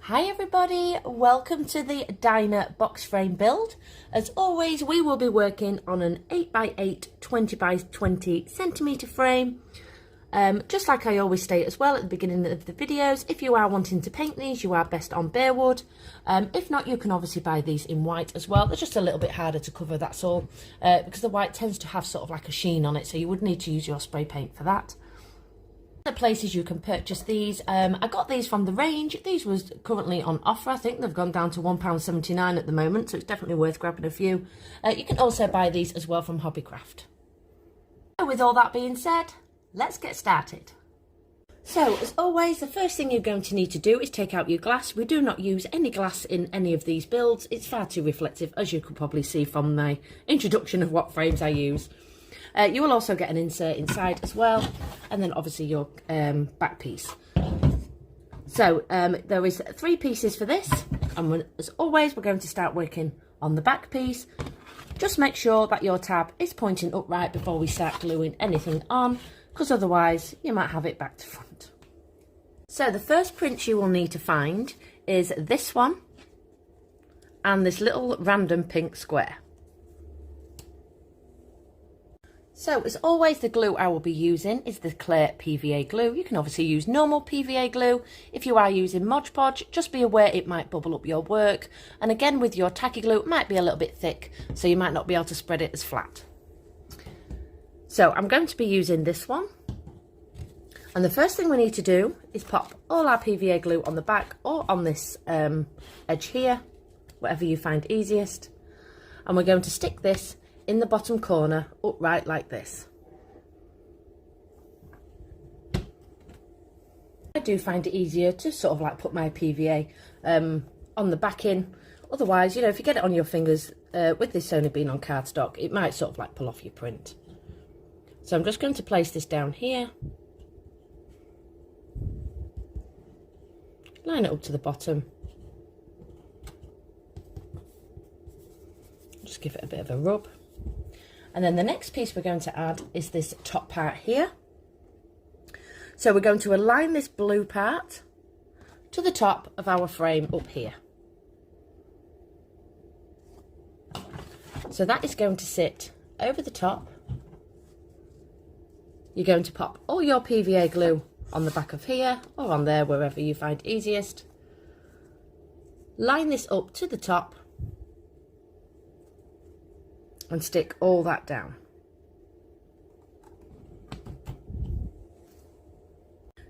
Hi everybody, welcome to the Dyna box frame build. As always, we will be working on an 8x8 20x20 centimetre frame. Just like I always state as well at the beginning of the videos, if you are wanting to paint these, you are best on bare wood. If not, you can obviously buy these in white as well. They're just a little bit harder to cover, that's all, because the white tends to have sort of like a sheen on it, so you would need to use your spray paint for that. The places you can purchase these, I got these from the range. These was currently on offer. I think they've gone down to £1.79 at the moment, so it's definitely worth grabbing a few. You can also buy these as well from Hobbycraft. So with all that being said, let's get started. So as always, the first thing you're going to need to do is take out your glass. We do not use any glass in any of these builds. It's far too reflective, as you could probably see from my introduction of what frames I use. You will also get an insert inside as well, and then obviously your back piece. So there is 3 pieces for this, and as always we're going to start working on the back piece. Just make sure that your tab is pointing upright before we start gluing anything on, because otherwise you might have it back to front. So the first print you will need to find is this one and this little random pink square. So as always, the glue I will be using is the clear PVA glue. You can obviously use normal PVA glue. If you are using Mod Podge, just be aware it might bubble up your work. And again, with your tacky glue, it might be a little bit thick, so you might not be able to spread it as flat. So I'm going to be using this one. And the first thing we need to do is pop all our PVA glue on the back or on this edge here, whatever you find easiest. And we're going to stick this in the bottom corner upright like this. I do find it easier to sort of like put my PVA on the backing. Otherwise, you know, if you get it on your fingers, with this only being on cardstock, it might sort of like pull off your print. So I'm just going to place this down here, line it up to the bottom, just give it a bit of a rub. And then the next piece we're going to add is this top part here. So we're going to align this blue part to the top of our frame up here. So that is going to sit over the top. You're going to pop all your PVA glue on the back of here or on there, wherever you find easiest. Line this up to the top and stick all that down.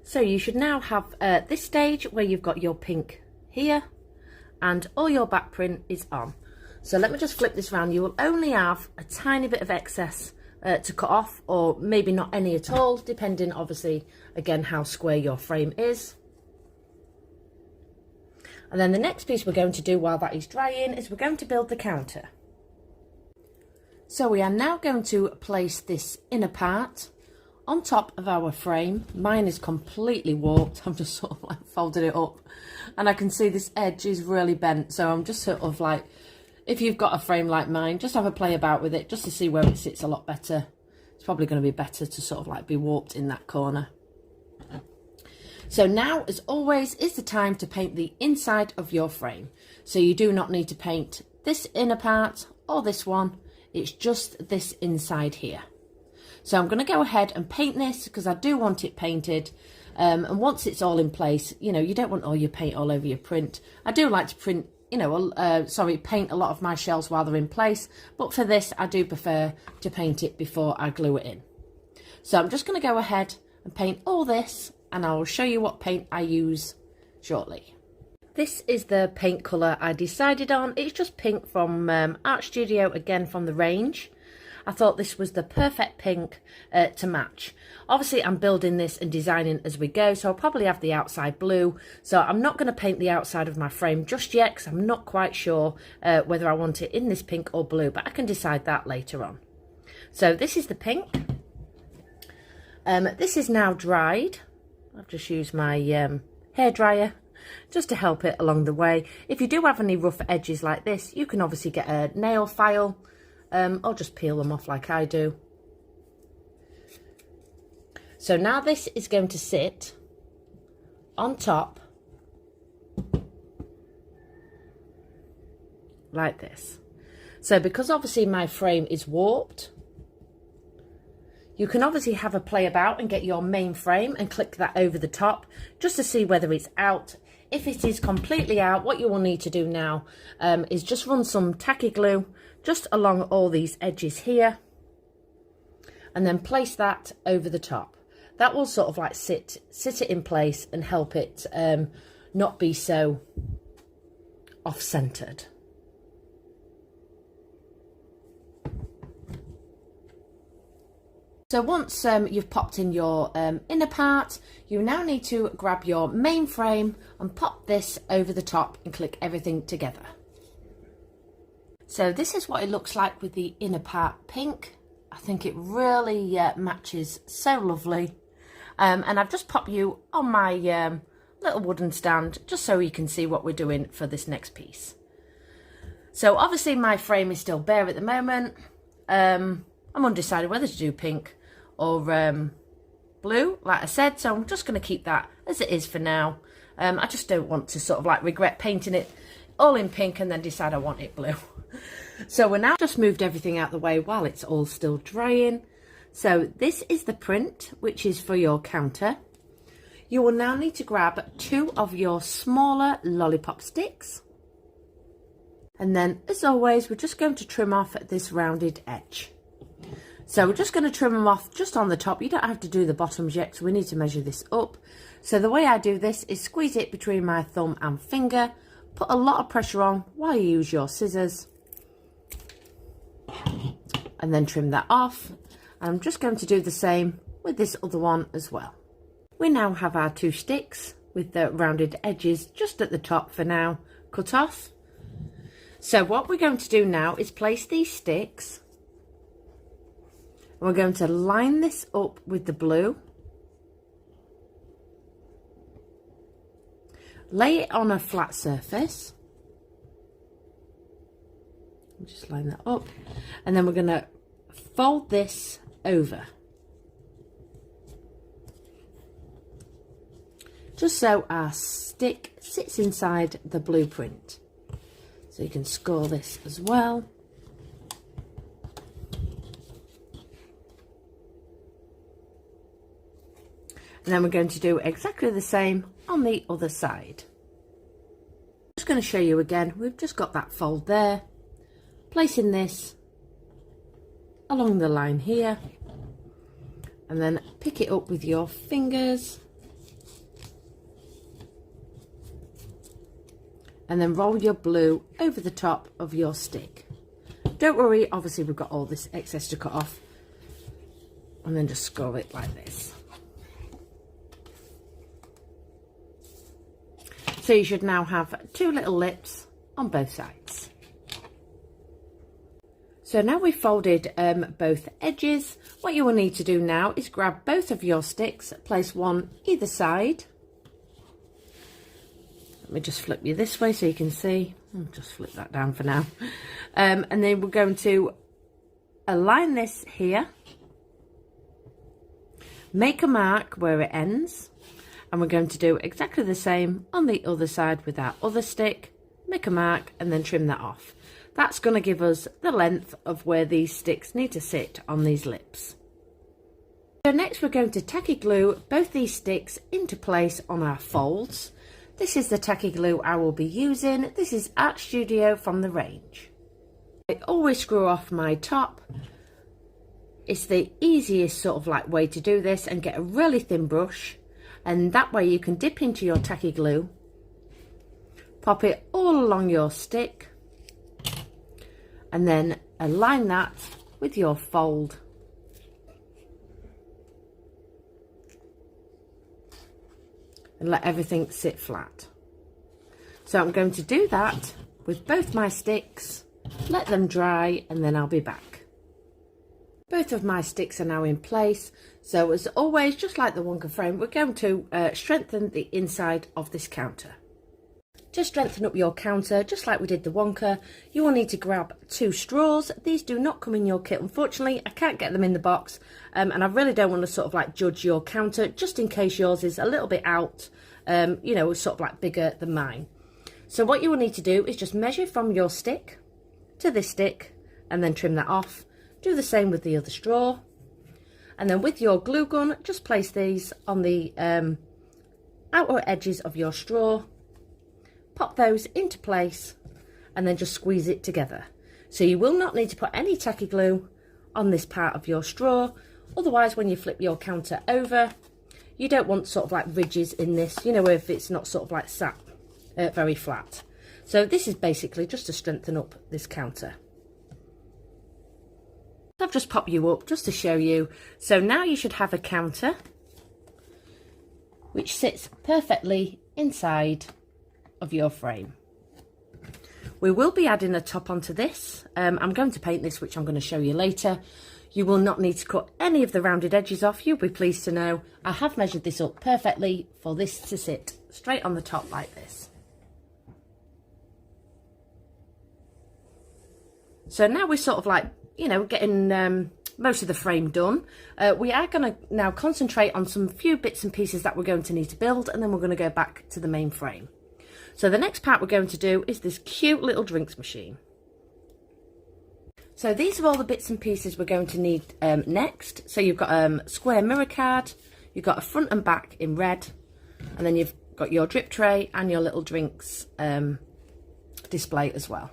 So you should now have this stage where you've got your pink here and all your back print is on. So let me just flip this around. You will only have a tiny bit of excess to cut off, or maybe not any at all, depending obviously again how square your frame is. And then the next piece we're going to do while that is drying is we're going to build the counter. So we are now going to place this inner part on top of our frame. Mine is completely warped. I'm just sort of like folded it up and I can see this edge is really bent. So I'm just sort of like, if you've got a frame like mine, just have a play about with it just to see where it sits a lot better. It's probably going to be better to sort of like be warped in that corner. So now, as always, is the time to paint the inside of your frame. So you do not need to paint this inner part or this one. It's just this inside here. So I'm going to go ahead and paint this because I do want it painted. And once it's all in place, you know, you don't want all your paint all over your print. I do like to print, you know, paint a lot of my shells while they're in place. But for this, I do prefer to paint it before I glue it in. So I'm just going to go ahead and paint all this, and I will show you what paint I use shortly. This is the paint colour I decided on. It's just pink from Art Studio, again from the range. I thought this was the perfect pink to match. Obviously I'm building this and designing as we go, so I'll probably have the outside blue. So I'm not going to paint the outside of my frame just yet because I'm not quite sure whether I want it in this pink or blue, but I can decide that later on. So this is the pink. This is now dried. I've just used my hairdryer just to help it along the way. If you do have any rough edges like this, you can obviously get a nail file or just peel them off like I do. So now this is going to sit on top like this. So because obviously my frame is warped, you can obviously have a play about and get your main frame and click that over the top just to see whether it's out. If it is completely out, what you will need to do now is just run some tacky glue just along all these edges here, and then place that over the top. That will sort of like sit it in place and help it not be so off-centered. So once you've popped in your inner part, you now need to grab your main frame and pop this over the top and click everything together. So this is what it looks like with the inner part pink. I think it really matches so lovely. And I've just popped you on my little wooden stand just so you can see what we're doing for this next piece. So obviously my frame is still bare at the moment. I'm undecided whether to do pink or blue, like I said, so I'm just going to keep that as it is for now. I just don't want to sort of like regret painting it all in pink and then decide I want it blue. So we're now just moved everything out the way while it's all still drying. So this is the print, which is for your counter. You will now need to grab 2 of your smaller lollipop sticks. And then, as always, we're just going to trim off this rounded edge. So we're just going to trim them off just on the top. You don't have to do the bottoms yet, so we need to measure this up. So the way I do this is squeeze it between my thumb and finger, put a lot of pressure on while you use your scissors, and then trim that off. And I'm just going to do the same with this other one as well. We now have our 2 sticks with the rounded edges just at the top for now cut off. So what we're going to do now is place these sticks. We're going to line this up with the blue. Lay it on a flat surface. Just line that up. And then we're going to fold this over. Just so our stick sits inside the blueprint. So you can score this as well. And then we're going to do exactly the same on the other side. Just going to show you again, we've just got that fold there. Placing this along the line here. And then pick it up with your fingers. And then roll your blue over the top of your stick. Don't worry, obviously we've got all this excess to cut off. And then just score it like this. So you should now have 2 little lips on both sides. So now we've folded both edges, what you will need to do now is grab both of your sticks, place one either side. Let me just flip you this way so you can see. I'll just flip that down for now. And then we're going to align this here. Make a mark where it ends. And we're going to do exactly the same on the other side with our other stick. Make a mark and then trim that off. That's going to give us the length of where these sticks need to sit on these lips. So next we're going to tacky glue both these sticks into place on our folds. This is the tacky glue I will be using. This is Art Studio from the range. I always screw off my top. It's the easiest sort of like way to do this, and get a really thin brush. And that way you can dip into your tacky glue, pop it all along your stick, and then align that with your fold. And let everything sit flat. So I'm going to do that with both my sticks, let them dry, and then I'll be back. Both of my sticks are now in place. So as always, just like the Wonka frame, we're going to strengthen the inside of this counter. To strengthen up your counter, just like we did the Wonka, you will need to grab 2 straws. These do not come in your kit, unfortunately. I can't get them in the box, and I really don't want to sort of like judge your counter, just in case yours is a little bit out, you know, sort of like bigger than mine. So what you will need to do is just measure from your stick to this stick and then trim that off. Do the same with the other straw. And then with your glue gun, just place these on the outer edges of your straw. Pop those into place and then just squeeze it together. So you will not need to put any tacky glue on this part of your straw. Otherwise, when you flip your counter over, you don't want sort of like ridges in this, you know, if it's not sort of like sat very flat. So this is basically just to strengthen up this counter. I've just popped you up just to show you. So now you should have a counter which sits perfectly inside of your frame. We will be adding a top onto this. I'm going to paint this, which I'm going to show you later. You will not need to cut any of the rounded edges off. You'll be pleased to know I have measured this up perfectly for this to sit straight on the top like this. So now we're sort of like, you know, getting most of the frame done. We are going to now concentrate on some few bits and pieces that we're going to need to build, and then we're going to go back to the main frame. So the next part we're going to do is this cute little drinks machine. So these are all the bits and pieces we're going to need next. So you've got a square mirror card, you've got a front and back in red, and then you've got your drip tray and your little drinks display as well.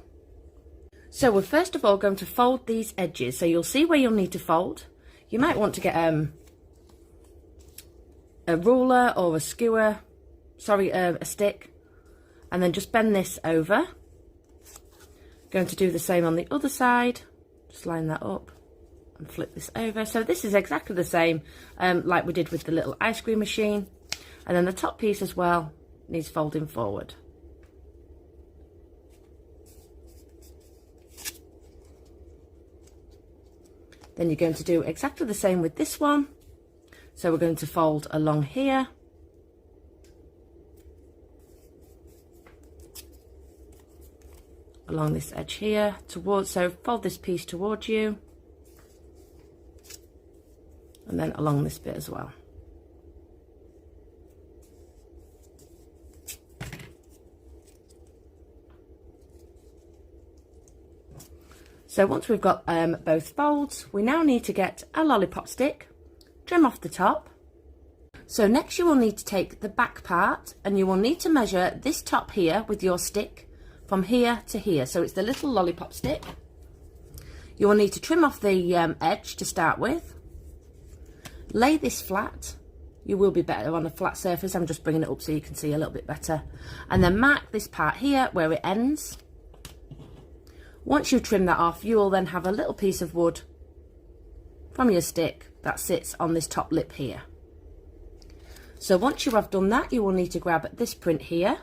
So we're first of all going to fold these edges. So you'll see where you'll need to fold. You might want to get a ruler or a skewer, sorry, a stick, and then just bend this over. Going to do the same on the other side. Just line that up and flip this over. So this is exactly the same like we did with the little ice cream machine. And then the top piece as well needs folding forward. Then you're going to do exactly the same with this one. So we're going to fold along here. Along this edge here towards, so fold this piece towards you. And then along this bit as well. So once we've got both folds, we now need to get a lollipop stick, trim off the top. So next you will need to take the back part and you will need to measure this top here with your stick from here to here. So it's the little lollipop stick. You will need to trim off the edge to start with. Lay this flat. You will be better on a flat surface. I'm just bringing it up so you can see a little bit better. And then mark this part here where it ends. Once you trim that off, you will then have a little piece of wood from your stick that sits on this top lip here. So once you have done that, you will need to grab this print here.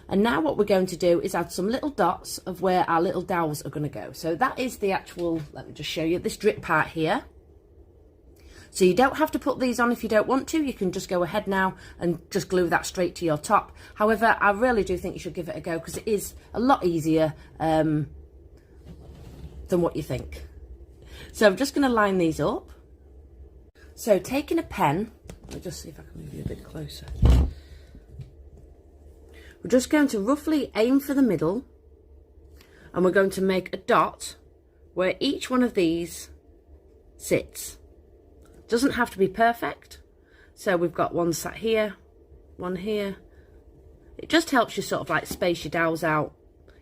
And now what we're going to do is add some little dots of where our little dowels are going to go. So that is the actual, let me just show you, this drip part here. So you don't have to put these on if you don't want to. You can just go ahead now and just glue that straight to your top. However, I really do think you should give it a go because it is a lot easier than what you think. So I'm just going to line these up. So taking a pen, let me just see if I can move you a bit closer. We're just going to roughly aim for the middle and we're going to make a dot where each one of these sits. Doesn't have to be perfect. So we've got one sat here, one here. It just helps you sort of like space your dowels out,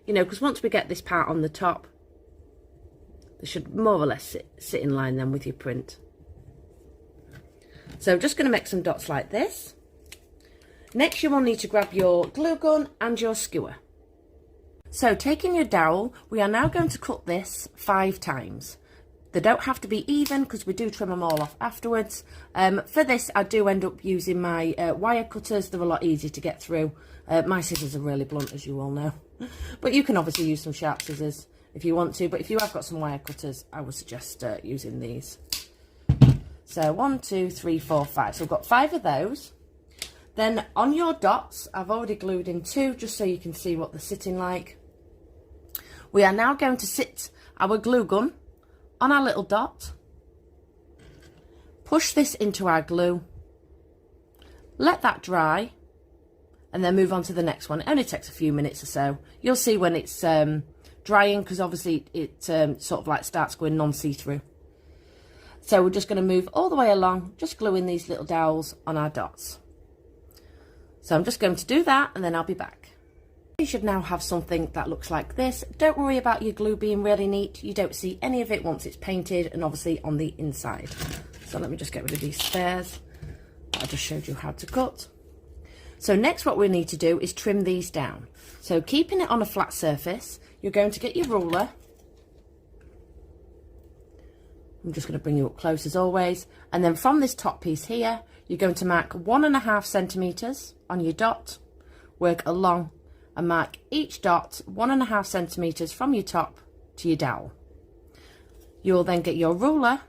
you know, because once we get this part on the top, they should more or less sit in line then with your print. So I'm just going to make some dots like this. Next you will need to grab your glue gun and your skewer. So taking your dowel, we are now going to cut this 5 times. They don't have to be even because we do trim them all off afterwards. For this, I do end up using my wire cutters. They're a lot easier to get through. My scissors are really blunt, as you all know. But you can obviously use some sharp scissors if you want to. But if you have got some wire cutters, I would suggest using these. So 1, 2, 3, 4, 5. So we've got 5 of those. Then on your dots, I've already glued in 2 just so you can see what they're sitting like. We are now going to sit our glue gun on our little dot, push this into our glue, let that dry, and then move on to the next one. It only takes a few minutes or so. You'll see when it's drying, because obviously it sort of like starts going non-see-through. So we're just going to move all the way along, just gluing these little dowels on our dots. So I'm just going to do that and then I'll be back. You should now have something that looks like this. Don't worry about your glue being really neat. You don't see any of it once it's painted and obviously on the inside. So let me just get rid of these spares that I just showed you how to cut. So next what we need to do is trim these down. So keeping it on a flat surface, you're going to get your ruler. I'm just going to bring you up close as always. And then from this top piece here, you're going to mark 1.5 centimetres on your dot, work along and mark each dot 1.5 centimetres from your top to your dowel. You'll then get your ruler,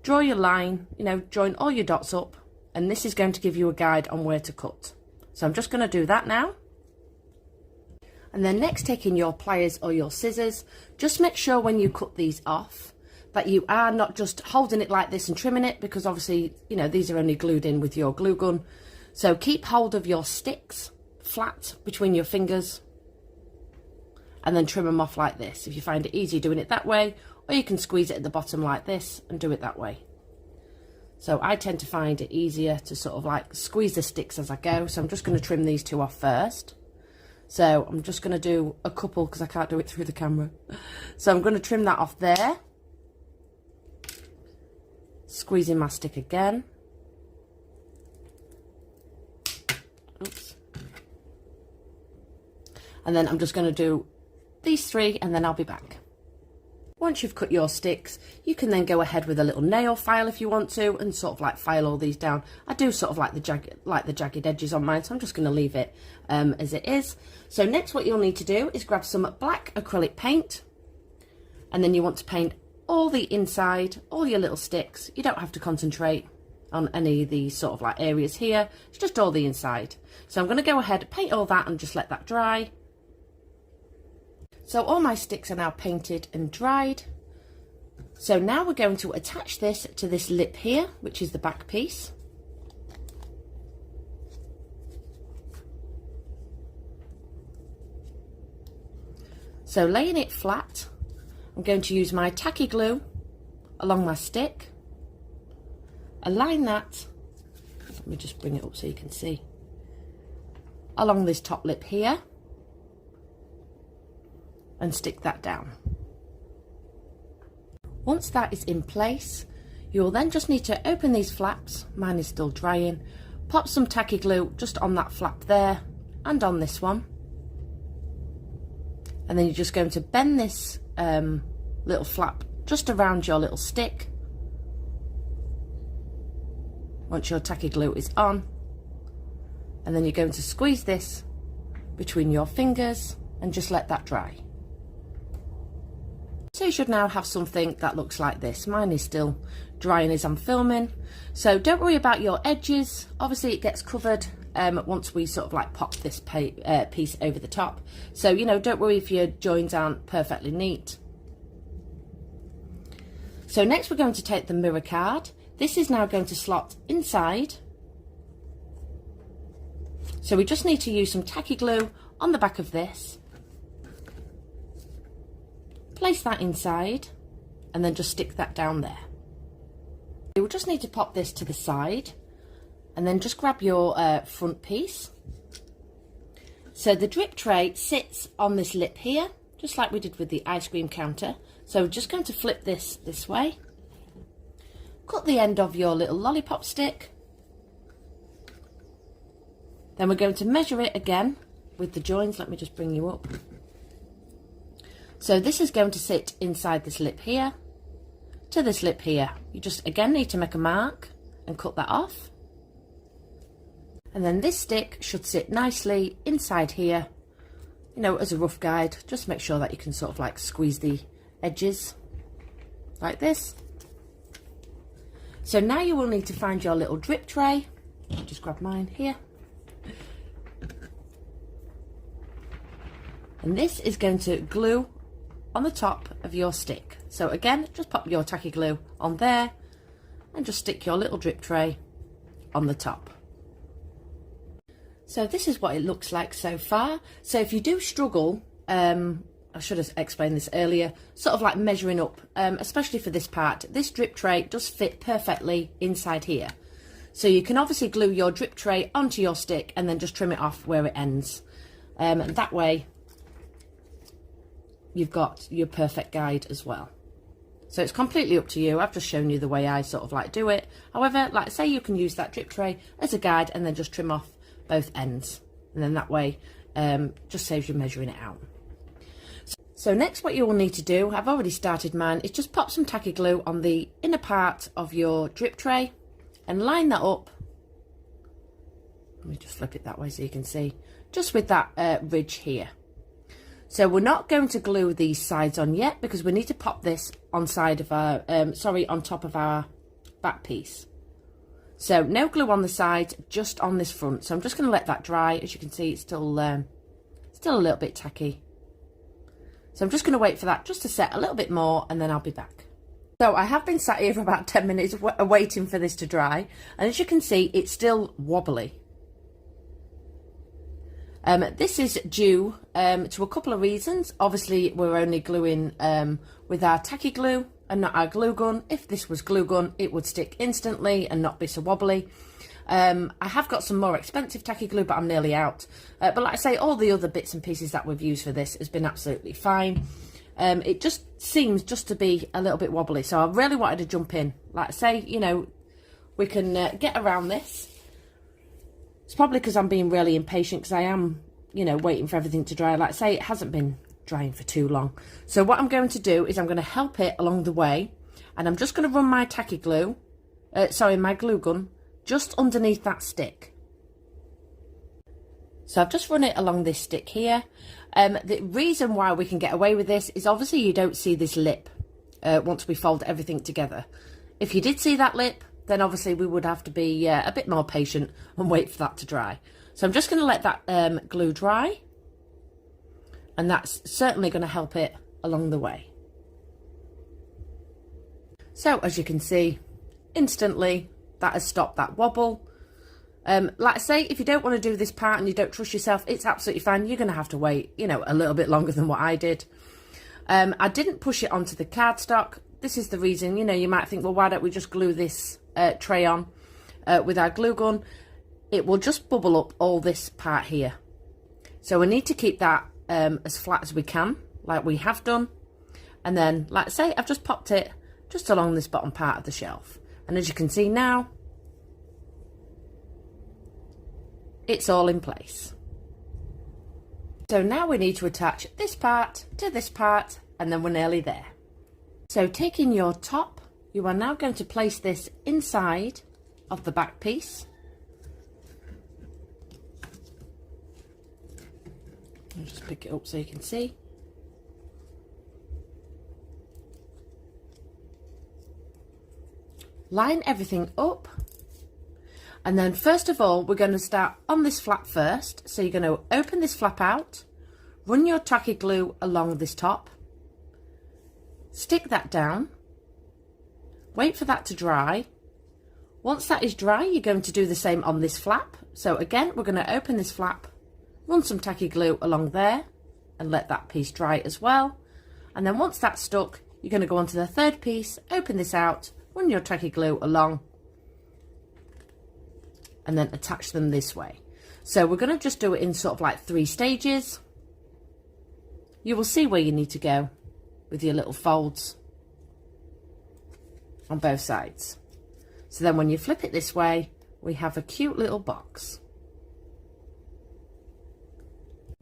draw your line, join all your dots up, and this is going to give you a guide on where to cut. So I'm just going to do that now. And then next, taking your pliers or your scissors, just make sure when you cut these off that you are not just holding it like this and trimming it, because obviously, these are only glued in with your glue gun. So keep hold of your sticks flat between your fingers and then trim them off like this. If you find it easy doing it that way, or you can squeeze it at the bottom like this and do it that way. So I tend to find it easier to sort of like squeeze the sticks as I go. So I'm just going to trim these two off first. So I'm just going to do a couple because I can't do it through the camera. So I'm going to trim that off there. Squeezing my stick again. Oops. And then I'm just going to do these three and then I'll be back. Once you've cut your sticks, you can then go ahead with a little nail file if you want to, and sort of like file all these down. I do sort of like the jagged edges on mine, so I'm just going to leave it as it is. So next what you'll need to do is grab some black acrylic paint, and then you want to paint all the inside, all your little sticks. You don't have to concentrate on any of these sort of like areas here, it's just all the inside. So I'm going to go ahead, paint all that and just let that dry. So all my sticks are now painted and dried. So now we're going to attach this to this lip here, which is the back piece. So laying it flat, I'm going to use my tacky glue along my stick. Align that, let me just bring it up so you can see, along this top lip here. And stick that down. Once that is in place, you'll then just need to open these flaps, mine is still drying, pop some tacky glue just on that flap there and on this one, and then you're just going to bend this little flap just around your little stick once your tacky glue is on, and then you're going to squeeze this between your fingers and just let that dry. So you should now have something that looks like this. Mine is still drying as I'm filming. So don't worry about your edges. Obviously it gets covered once we sort of like pop this piece over the top. So, don't worry if your joins aren't perfectly neat. So next we're going to take the mirror card. This is now going to slot inside. So we just need to use some tacky glue on the back of this. Place that inside and then just stick that down there. You'll just need to pop this to the side and then just grab your front piece. So the drip tray sits on this lip here, just like we did with the ice cream counter. So we're just going to flip this way. Cut the end of your little lollipop stick. Then we're going to measure it again with the joins. Let me just bring you up. So this is going to sit inside this lip here to this lip here. You just again need to make a mark and cut that off. And then this stick should sit nicely inside here, as a rough guide. Just make sure that you can sort of like squeeze the edges like this. So now you will need to find your little drip tray. I'll just grab mine here. And this is going to glue on the top of your stick. So again, just pop your tacky glue on there and just stick your little drip tray on the top. So this is what it looks like so far. So if you do struggle I should have explained this earlier, sort of like measuring up, especially for this part. This drip tray does fit perfectly inside here. So you can obviously glue your drip tray onto your stick and then just trim it off where it ends. And that way you've got your perfect guide as well. So it's completely up to you. I've just shown you the way I sort of like do it. However, like I say, you can use that drip tray as a guide and then just trim off both ends. And then that way just saves you measuring it out. So next what you will need to do, I've already started mine, is just pop some tacky glue on the inner part of your drip tray and line that up. Let me just flip it that way so you can see, just with that ridge here. So we're not going to glue these sides on yet because we need to pop this on side of our, on top of our back piece. So no glue on the side, just on this front. So I'm just going to let that dry. As you can see, it's still a little bit tacky. So I'm just going to wait for that just to set a little bit more and then I'll be back. So I have been sat here for about 10 minutes waiting for this to dry. And as you can see, it's still wobbly. This is due to a couple of reasons. Obviously, we're only gluing with our tacky glue and not our glue gun. If this was glue gun, it would stick instantly and not be so wobbly. I have got some more expensive tacky glue, but I'm nearly out. But like I say, all the other bits and pieces that we've used for this has been absolutely fine. It just seems just to be a little bit wobbly. So I really wanted to jump in. Like I say, you know, we can get around this. It's probably because I'm being really impatient because I am, you know, waiting for everything to dry. Like I say, it hasn't been drying for too long. So what I'm going to do is I'm going to help it along the way. And I'm just going to run my tacky glue, my glue gun, just underneath that stick. So I've just run it along this stick here. The reason why we can get away with this is obviously you don't see this lip once we fold everything together. If you did see that lip, then obviously we would have to be a bit more patient and wait for that to dry. So I'm just going to let that glue dry, and that's certainly going to help it along the way. So as you can see, instantly that has stopped that wobble. Like I say, if you don't want to do this part and you don't trust yourself, it's absolutely fine. You're going to have to wait, you know, a little bit longer than what I did. I didn't push it onto the cardstock. This is the reason, you know, you might think, well, why don't we just glue this tray on with our glue gun? It will just bubble up all this part here. So we need to keep that as flat as we can, like we have done. And then, like I say, I've just popped it just along this bottom part of the shelf. And as you can see now, it's all in place. So now we need to attach this part to this part, and then we're nearly there. So taking your top, you are now going to place this inside of the back piece. I'll just pick it up so you can see. Line everything up. And then first of all, we're going to start on this flap first. So you're going to open this flap out, run your tacky glue along this top, stick that down, wait for that to dry. Once that is dry, you're going to do the same on this flap. So again, we're going to open this flap, run some tacky glue along there and let that piece dry as well. And then once that's stuck, you're going to go on to the third piece, open this out, run your tacky glue along, and then attach them this way. So we're going to just do it in sort of like 3 stages. You will see where you need to go with your little folds on both sides. So then when you flip it this way, we have a cute little box.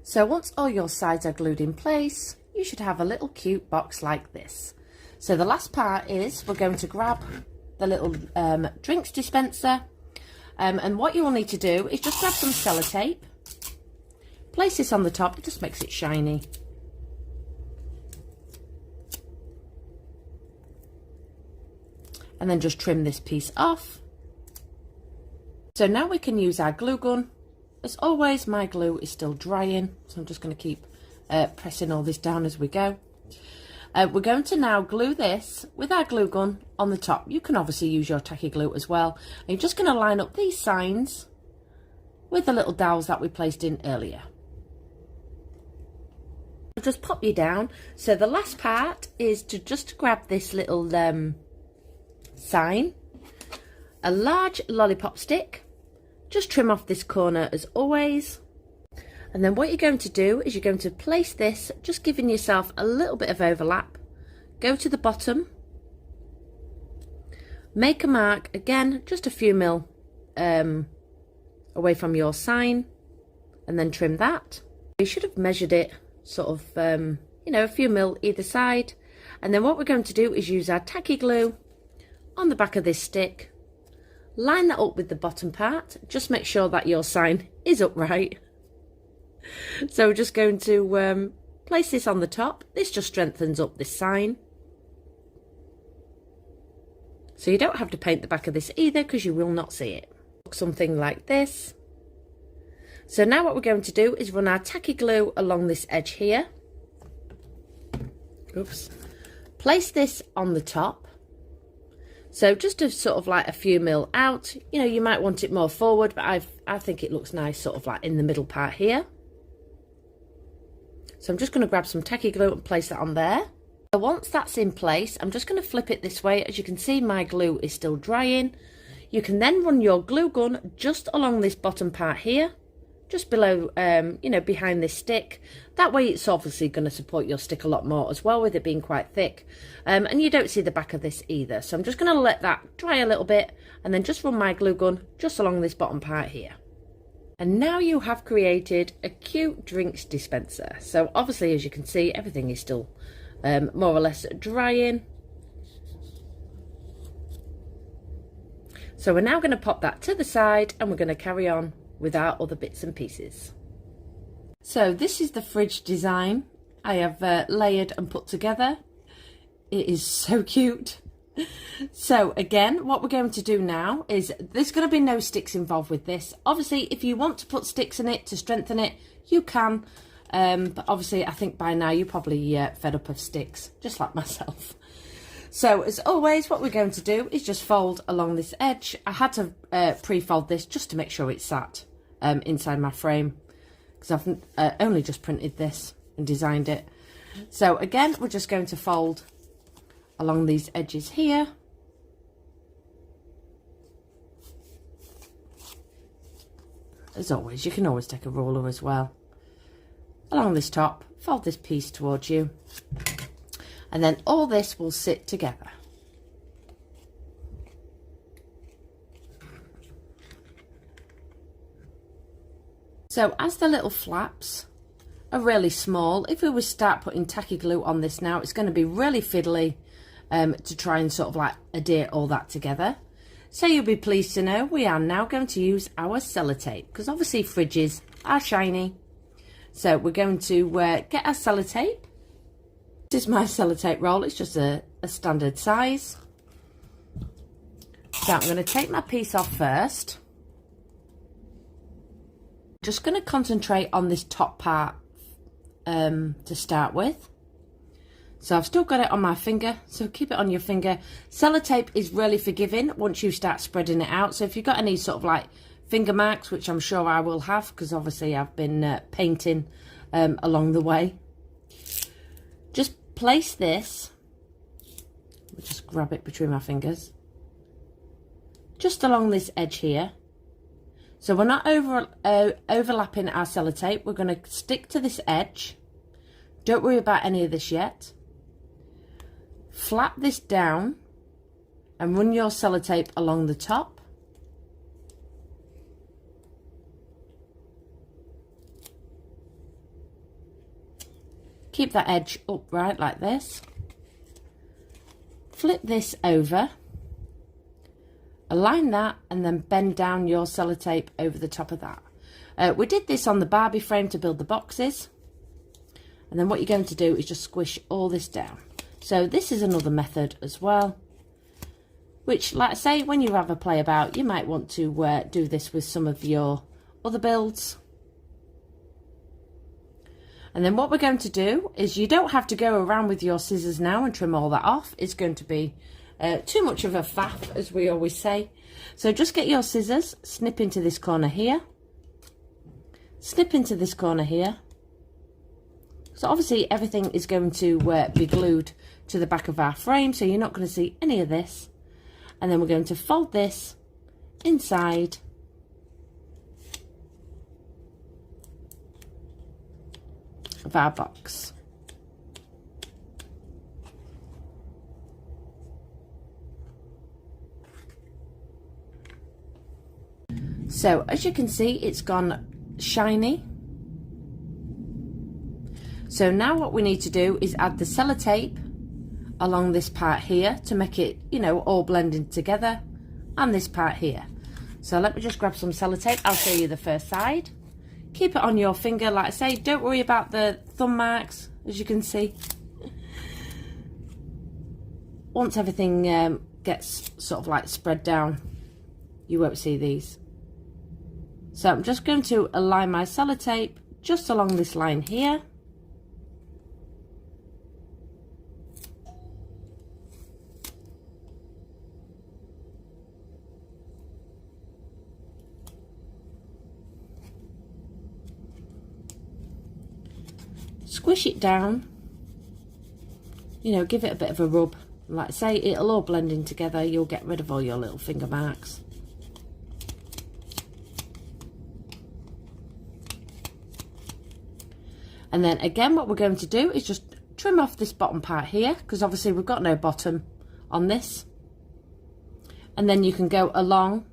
So once all your sides are glued in place, you should have a little cute box like this. So the last part is we're going to grab the little drinks dispenser. And what you will need to do is just grab some sellotape, place this on the top, it just makes it shiny. And then just trim this piece off. So now we can use our glue gun. As always, my glue is still drying, so I'm just going to keep pressing all this down as we go. We're going to now glue this with our glue gun on the top. You can obviously use your tacky glue as well. And you're just going to line up these signs with the little dowels that we placed in earlier. just pop you down. So the last part is to just grab this little sign, a large lollipop stick, just trim off this corner as always. And then what you're going to do is you're going to place this, just giving yourself a little bit of overlap. Go to the bottom, make a mark, again, just a few mil away from your sign, and then trim that. You should have measured it sort of, you know, a few mil either side. And then what we're going to do is use our tacky glue on the back of this stick, line that up with the bottom part, just make sure that your sign is upright. So we're just going to place this on the top. This just strengthens up this sign. So you don't have to paint the back of this either, because you will not see it. Something like this. So now what we're going to do is run our tacky glue along this edge here. Oops. Place this on the top. So just a sort of like a few mil out. You know, you might want it more forward, but I think it looks nice sort of like in the middle part here. So I'm just going to grab some tacky glue and place that on there. So once that's in place, I'm just going to flip it this way. As you can see, my glue is still drying. You can then run your glue gun just along this bottom part here, just below, you know, behind this stick. That way it's obviously going to support your stick a lot more as well, with it being quite thick. And you don't see the back of this either. So I'm just going to let that dry a little bit and then just run my glue gun just along this bottom part here. And now you have created a cute drinks dispenser. So obviously, as you can see, everything is still more or less drying. So we're now going to pop that to the side and we're going to carry on with our other bits and pieces. So this is the fridge design I have layered and put together. It is so cute. So again, what we're going to do now is, there's going to be no sticks involved with this. Obviously, if you want to put sticks in it to strengthen it, you can. But obviously, I think by now you're probably fed up of sticks, just like myself. So as always, what we're going to do is just fold along this edge. I had to pre-fold this just to make sure it sat inside my frame, because I've only just printed this and designed it. So again, we're just going to fold along these edges here. As always, you can always take a ruler as well. Along this top, fold this piece towards you, and then all this will sit together. So as the little flaps are really small, if we were to start putting tacky glue on this now, it's going to be really fiddly to try and sort of like adhere all that together. So you'll be pleased to know we are now going to use our sellotape, because obviously fridges are shiny. So we're going to get our sellotape. This is my sellotape roll, it's just a standard size. So I'm going to take my piece off first. Just going to concentrate on this top part to start with. So I've still got it on my finger, so keep it on your finger. Sellotape is really forgiving once you start spreading it out. So if you've got any sort of like finger marks, which I'm sure I will have, because obviously I've been painting along the way. Just place this, just grab it between my fingers, just along this edge here. So we're not overlapping our sellotape, we're going to stick to this edge. Don't worry about any of this yet. Flap this down and run your sellotape along the top. Keep that edge upright like this. Flip this over, align that, and then bend down your sellotape over the top of that. We did this on the Barbie frame to build the boxes. And then what you're going to do is just squish all this down. So this is another method as well, which, like I say, when you have a play about, you might want to do this with some of your other builds. And then what we're going to do is, you don't have to go around with your scissors now and trim all that off. It's going to be too much of a faff, as we always say. So just get your scissors, snip into this corner here, snip into this corner here, So obviously everything is going to be glued to the back of our frame, so you're not going to see any of this. And then we're going to fold this inside of our box. So as you can see, it's gone shiny. So now what we need to do is add the sellotape along this part here to make it, you know, all blending together, and this part here. So let me just grab some sellotape. I'll show you the first side. Keep it on your finger, like I say, don't worry about the thumb marks, as you can see. Once everything gets sort of like spread down, you won't see these. So I'm just going to align my sellotape just along this line here. Squish it down, you know, give it a bit of a rub. Like I say, it'll all blend in together. You'll get rid of all your little finger marks. And then again, what we're going to do is just trim off this bottom part here, because obviously we've got no bottom on this. And then you can go along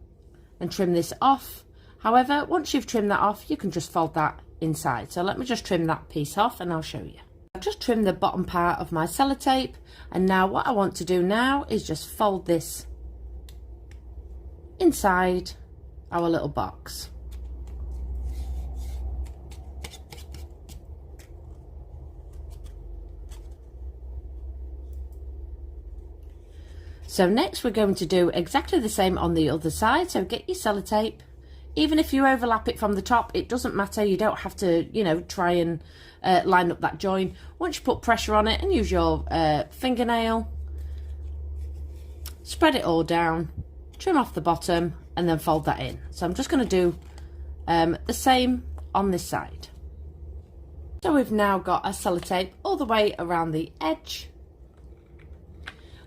and trim this off. However, once you've trimmed that off, you can just fold that inside. So let me just trim that piece off and I'll show you. I've just trimmed the bottom part of my sellotape, and now what I want to do now is just fold this inside our little box. So next we're going to do exactly the same on the other side. So get your sellotape. Even if you overlap it from the top, it doesn't matter. You don't have to, you know, try and line up that join. Once you put pressure on it and use your fingernail, spread it all down, trim off the bottom, and then fold that in. So I'm just going to do the same on this side. So we've now got our sellotape all the way around the edge.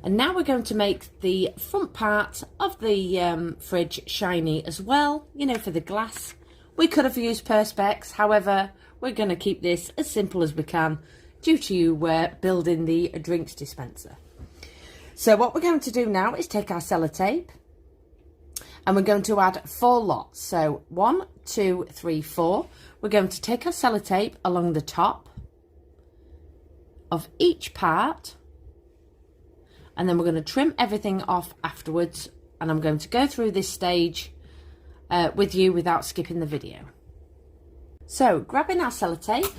And now we're going to make the front part of the fridge shiny as well, you know, for the glass. We could have used Perspex, however, we're going to keep this as simple as we can due to you building the drinks dispenser. So what we're going to do now is take our sellotape and we're going to add 4 lots. So 1, 2, 3, 4. We're going to take our sellotape along the top of each part. And then we're going to trim everything off afterwards. And I'm going to go through this stage with you without skipping the video. So, grabbing our sellotape.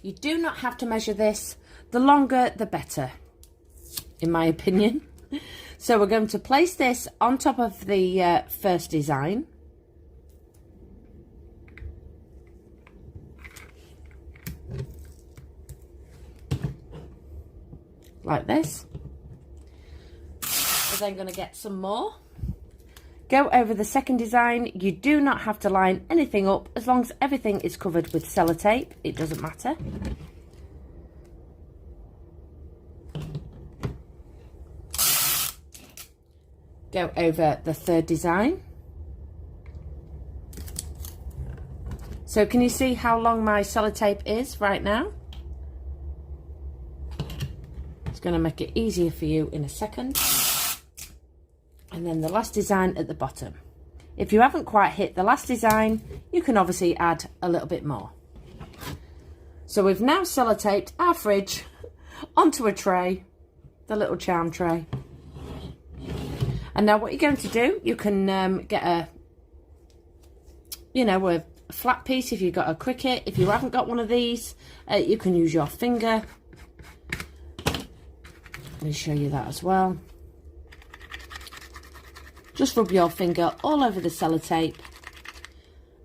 You do not have to measure this. The longer, the better, in my opinion. So, we're going to place this on top of the first design. Like this. We're then going to get some more. Go over the second design. You do not have to line anything up. As long as everything is covered with sellotape, it doesn't matter. Go over the third design. So can you see how long my sellotape is right now? Going to make it easier for you in a second. And then the last design at the bottom. If you haven't quite hit the last design, you can obviously add a little bit more. So we've now sellotaped our fridge onto a tray, the little charm tray. And now what you're going to do, you can get a flat piece if you've got a Cricut. If you haven't got one of these, you can use your finger. Let me show you that as well. Just rub your finger all over the sellotape.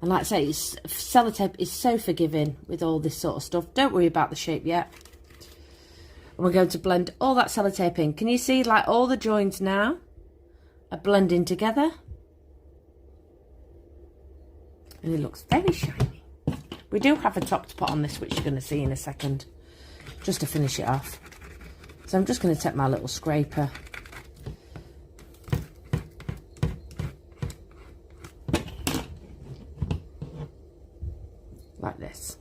And like I say, sellotape is so forgiving with all this sort of stuff. Don't worry about the shape yet. And we're going to blend all that sellotape in. Can you see like all the joins now are blending together? And it looks very shiny. We do have a top to put on this, which you're going to see in a second, just to finish it off. So I'm just going to take my little scraper. Like this.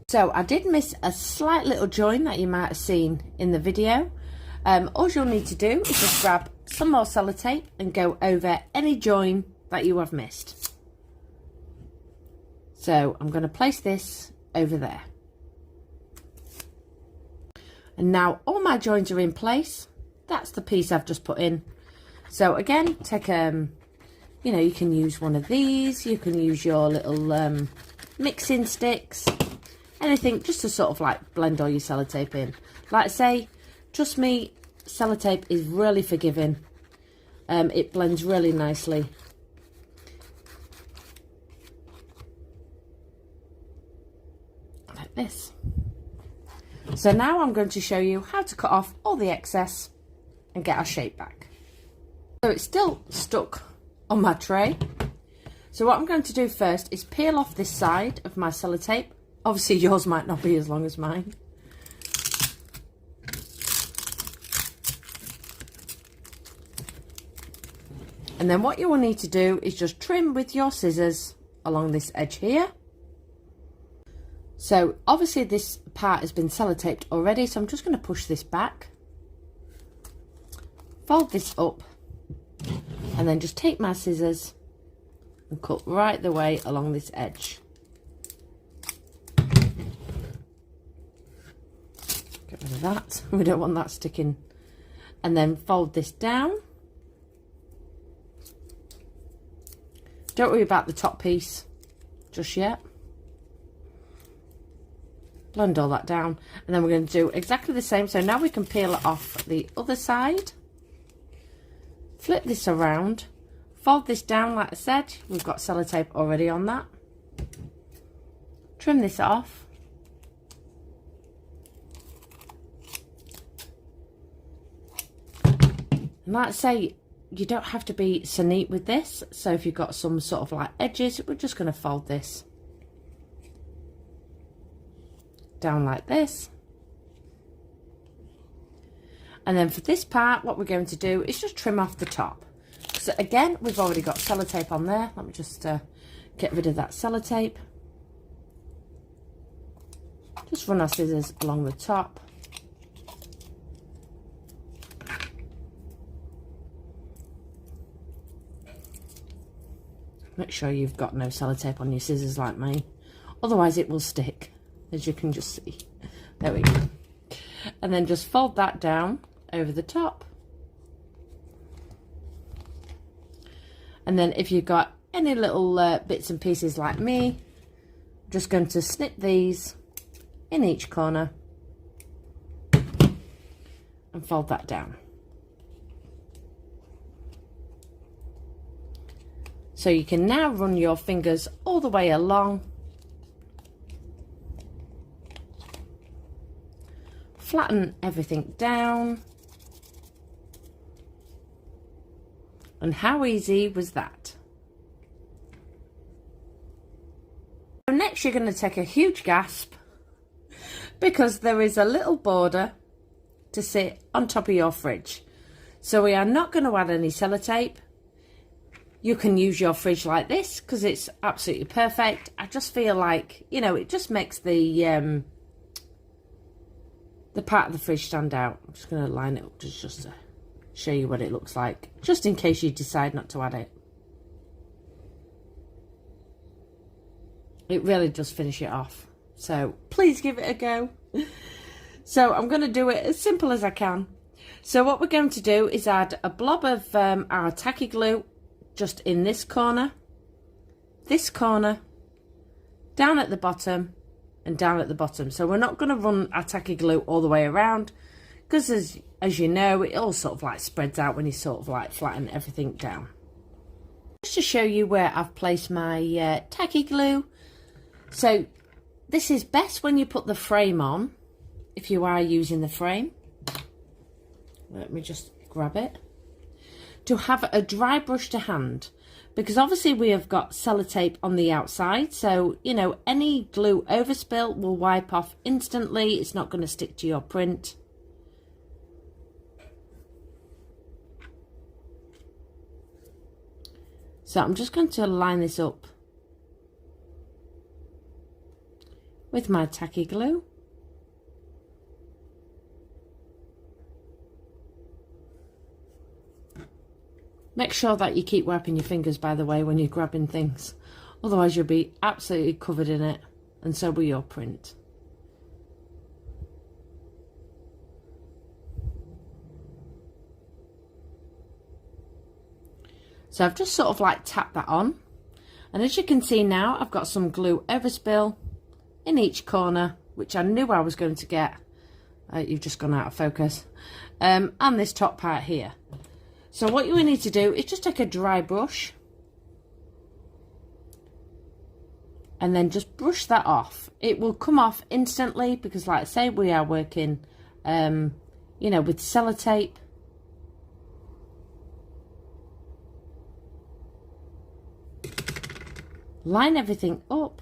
So I did miss a slight little join that you might have seen in the video. All you'll need to do is just grab some more sellotape and go over any join that you have missed. So I'm going to place this over there. And now all my joins are in place. That's the piece I've just put in. So again, take you know, you can use one of these, you can use your little mixing sticks, anything just to sort of like blend all your sellotape in. Like I say, trust me, sellotape is really forgiving. It blends really nicely. Like this. So now I'm going to show you how to cut off all the excess and get our shape back. So it's still stuck on my tray. So what I'm going to do first is peel off this side of my sellotape. Obviously yours might not be as long as mine. And then what you will need to do is just trim with your scissors along this edge here. So obviously this part has been sellotaped already, so I'm just going to push this back, fold this up, and then just take my scissors and cut right the way along this edge. Get rid of that, we don't want that sticking. And then fold this down. Don't worry about the top piece just yet. Blend all that down, and then we're going to do exactly the same. So now we can peel it off the other side. Flip this around, fold this down like I said. We've got sellotape already on that. Trim this off. And like I say, you don't have to be so neat with this. So if you've got some sort of like edges, we're just going to fold this down like this. And then for this part, what we're going to do is just trim off the top. So again, we've already got sellotape on there. Let me just get rid of that sellotape. Just run our scissors along the top. Make sure you've got no sellotape on your scissors like me, otherwise it will stick, as you can just see. There we go. And then just fold that down over the top. And then if you've got any little bits and pieces like me, I'm just going to snip these in each corner and fold that down. So you can now run your fingers all the way along. Flatten everything down. And how easy was that? So next you're going to take a huge gasp, because there is a little border to sit on top of your fridge. So we are not going to add any sellotape. You can use your fridge like this because it's absolutely perfect. I just feel like, you know, it just makes the part of the fridge stand out. I'm just going to line it up just to show you what it looks like, just in case you decide not to add it. It really does finish it off. So please give it a go. So I'm going to do it as simple as I can. So what we're going to do is add a blob of our tacky glue just in this corner, down at the bottom, and down at the bottom. So we're not going to run our tacky glue all the way around, because as you know, it all sort of like spreads out when you sort of like flatten everything down. Just to show you where I've placed my tacky glue. So this is best when you put the frame on, if you are using the frame. Let me just grab it. To have a dry brush to hand, because obviously we have got sellotape on the outside, so you know any glue overspill will wipe off instantly. It's not going to stick to your print. So I'm just going to line this up with my tacky glue. Make sure that you keep wiping your fingers, by the way, when you're grabbing things. Otherwise you'll be absolutely covered in it, and so will your print. So I've just sort of like tapped that on. And as you can see now, I've got some glue overspill in each corner, which I knew I was going to get. You've just gone out of focus. And this top part here. So what you need to do is just take a dry brush and then just brush that off. It will come off instantly because, like I say, we are working, you know, with sellotape. Line everything up.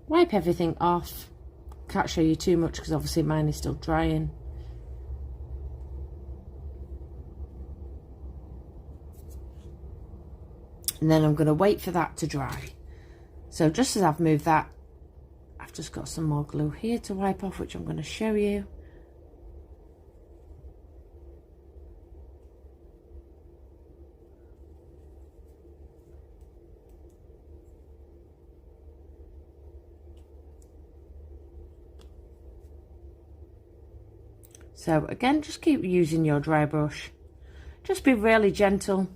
Wipe everything off. Can't show you too much because obviously mine is still drying. And then I'm going to wait for that to dry. So just as I've moved that, I've just got some more glue here to wipe off, which I'm going to show you. So again, just keep using your dry brush. Just be really gentle.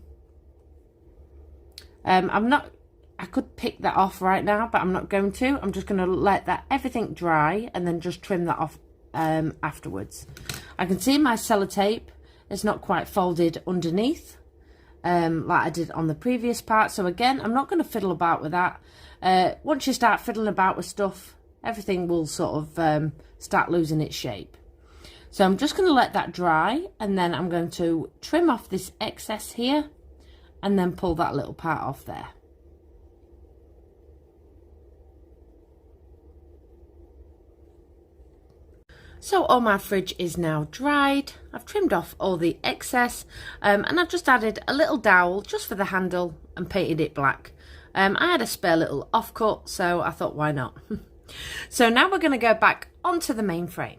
I could pick that off right now, but I'm not going to. I'm just going to let that everything dry and then just trim that off afterwards. I can see my sellotape is not quite folded underneath like I did on the previous part. So again, I'm not going to fiddle about with that. Once you start fiddling about with stuff, everything will sort of start losing its shape. So I'm just going to let that dry, and then I'm going to trim off this excess here and then pull that little part off there. So all my fridge is now dried. I've trimmed off all the excess and I've just added a little dowel just for the handle and painted it black. I had a spare little offcut, so I thought why not. So now we're going to go back onto the main frame.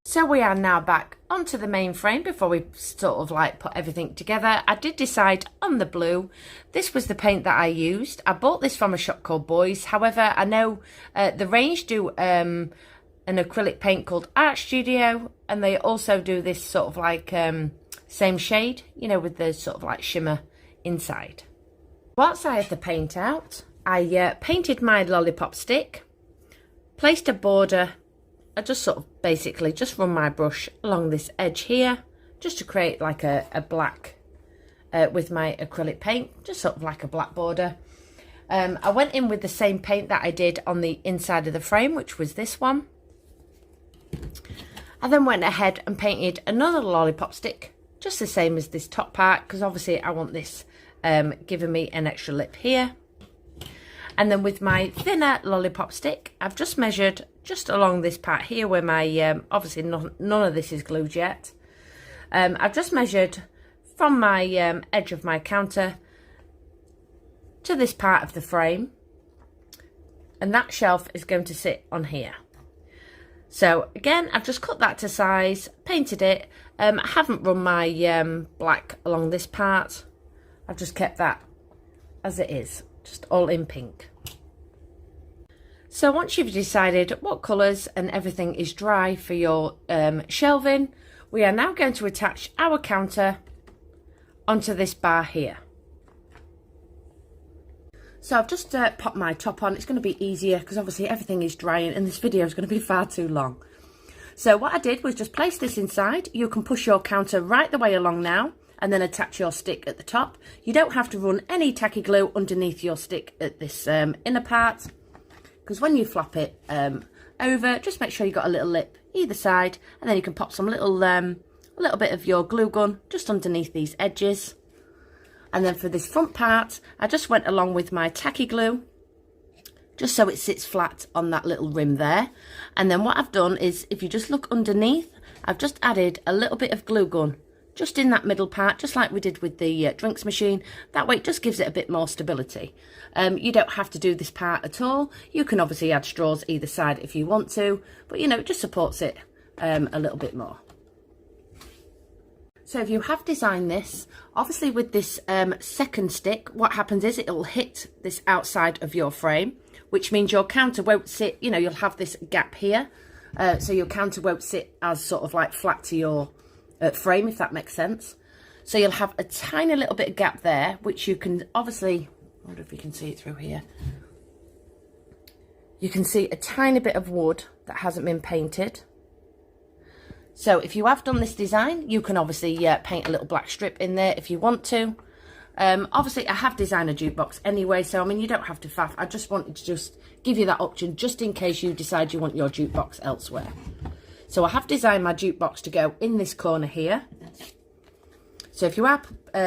So we are now back onto the main frame before we sort of like put everything together. I did decide on the blue. This was the paint that I used. I bought this from a shop called Boys. However, I know the range do an acrylic paint called Art Studio, and they also do this sort of like same shade, you know, with the sort of like shimmer inside. Once I had the paint out, I painted my lollipop stick, placed a border. I just sort of basically just run my brush along this edge here, just to create like a black with my acrylic paint, just sort of like a black border. I went in with the same paint that I did on the inside of the frame, which was this one. I then went ahead and painted another lollipop stick, just the same as this top part, because obviously I want this giving me an extra lip here. And then with my thinner lollipop stick, I've just measured just along this part here where my, obviously none of this is glued yet. I've just measured from my edge of my counter to this part of the frame. And that shelf is going to sit on here. So again, I've just cut that to size, painted it. I haven't run my black along this part. I've just kept that as it is, just all in pink. So once you've decided what colours and everything is dry for your shelving, we are now going to attach our counter onto this bar here. So I've just popped my top on. It's going to be easier because obviously everything is drying and this video is going to be far too long. So what I did was just place this inside. You can push your counter right the way along now and then attach your stick at the top. You don't have to run any tacky glue underneath your stick at this inner part, because when you flop it over, just make sure you've got a little lip either side, and then you can pop some little a little bit of your glue gun just underneath these edges. And then for this front part, I just went along with my tacky glue, just so it sits flat on that little rim there. And then what I've done is, if you just look underneath, I've just added a little bit of glue gun just in that middle part, just like we did with the drinks machine. That way it just gives it a bit more stability. You don't have to do this part at all. You can obviously add straws either side if you want to, but you know, it just supports it a little bit more. So if you have designed this, obviously with this second stick, what happens is it'll hit this outside of your frame, which means your counter won't sit, you know, you'll have this gap here. So your counter won't sit as sort of like flat to your frame, if that makes sense. So you'll have a tiny little bit of gap there, which you can obviously, I wonder if you can see it through here. You can see a tiny bit of wood that hasn't been painted. So if you have done this design, you can obviously paint a little black strip in there if you want to. Obviously I have designed a jukebox anyway, so I mean, you don't have to faff. I just wanted to just give you that option just in case you decide you want your jukebox elsewhere. So I have designed my jukebox to go in this corner here. So if you are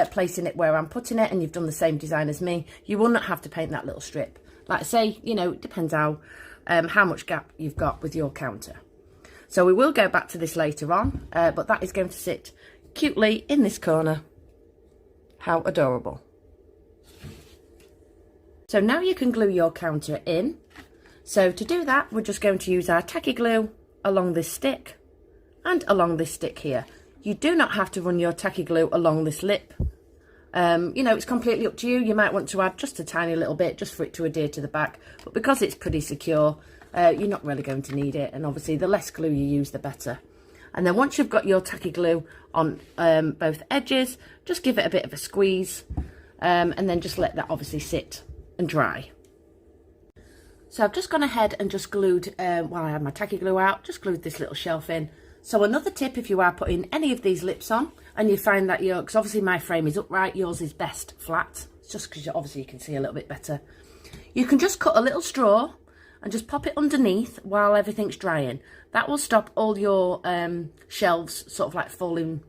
placing it where I'm putting it and you've done the same design as me, you will not have to paint that little strip. Like I say, you know, it depends how much gap you've got with your counter. So we will go back to this later on, but that is going to sit cutely in this corner. How adorable. So now you can glue your counter in. So to do that, we're just going to use our tacky glue along this stick and along this stick here. You do not have to run your tacky glue along this lip. You know, it's completely up to you. You might want to add just a tiny little bit just for it to adhere to the back, but because it's pretty secure, you're not really going to need it. And obviously the less glue you use, the better. And then once you've got your tacky glue on both edges, just give it a bit of a squeeze, and then just let that obviously sit and dry. So I've just gone ahead and just glued, while I had my tacky glue out, just glued this little shelf in. So another tip, if you are putting any of these lips on and you find that because obviously my frame is upright, yours is best flat. It's just because obviously you can see a little bit better. You can just cut a little straw and just pop it underneath while everything's drying. That will stop all your shelves sort of like falling,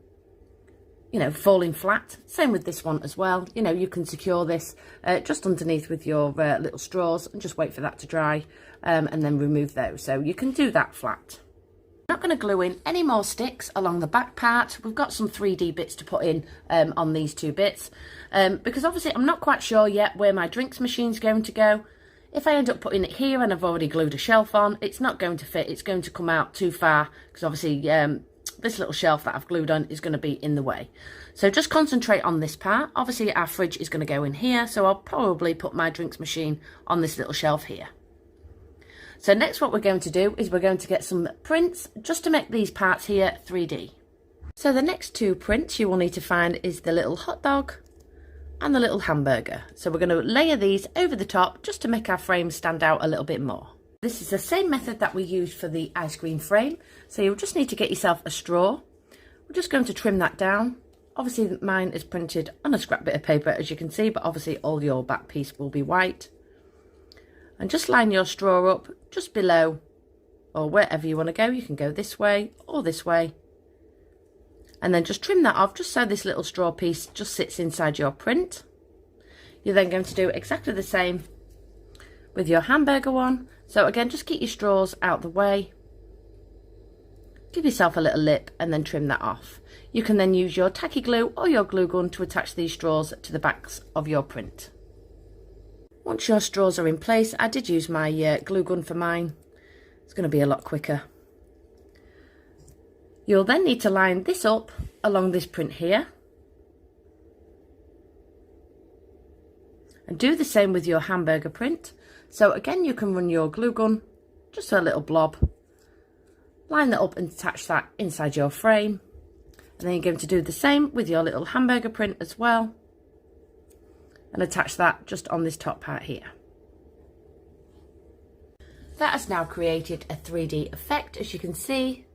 you know, falling flat. Same with this one as well. You know, you can secure this just underneath with your little straws and just wait for that to dry and then remove those. So you can do that flat. I'm not going to glue in any more sticks along the back part. We've got some 3D bits to put in on these two bits because obviously I'm not quite sure yet where my drinks machine's going to go. If I end up putting it here and I've already glued a shelf on, it's not going to fit. It's going to come out too far because obviously this little shelf that I've glued on is going to be in the way. So just concentrate on this part. Obviously our fridge is going to go in here, so I'll probably put my drinks machine on this little shelf here. So next what we're going to do is we're going to get some prints just to make these parts here 3D. So the next two prints you will need to find is the little hot dog and the little hamburger. So we're going to layer these over the top just to make our frame stand out a little bit more. This is the same method that we used for the ice cream frame. So you'll just need to get yourself a straw. We're just going to trim that down. Obviously mine is printed on a scrap bit of paper as you can see, but obviously all your back piece will be white. And just line your straw up just below or wherever you want to go. You can go this way or this way. And then just trim that off just so this little straw piece just sits inside your print. You're then going to do exactly the same with your hamburger one. So again, just keep your straws out the way. Give yourself a little lip and then trim that off. You can then use your tacky glue or your glue gun to attach these straws to the backs of your print. Once your straws are in place, I did use my glue gun for mine. It's going to be a lot quicker. You'll then need to line this up along this print here. And do the same with your hamburger print. So again, you can run your glue gun, just a little blob. Line that up and attach that inside your frame. And then you're going to do the same with your little hamburger print as well. And attach that just on this top part here. That has now created a 3D effect, as you can see.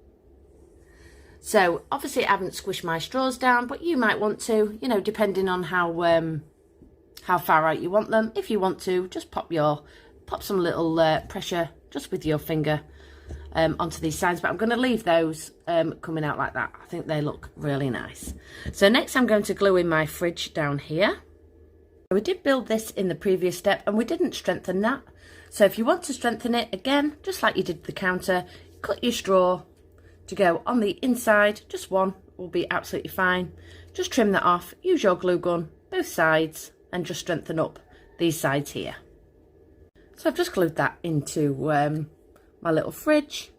So obviously I haven't squished my straws down, but you might want to, you know, depending on how far out you want them. If you want to, just pop some little pressure just with your finger onto these sides, but I'm going to leave those coming out like that. I think they look really nice. So next I'm going to glue in my fridge down here. We did build this in the previous step and we didn't strengthen that. So if you want to strengthen it again, just like you did the counter, cut your straw to go on the inside. Just one will be absolutely fine. Just trim that off, use your glue gun, both sides, and just strengthen up these sides here. So I've just glued that into my little fridge.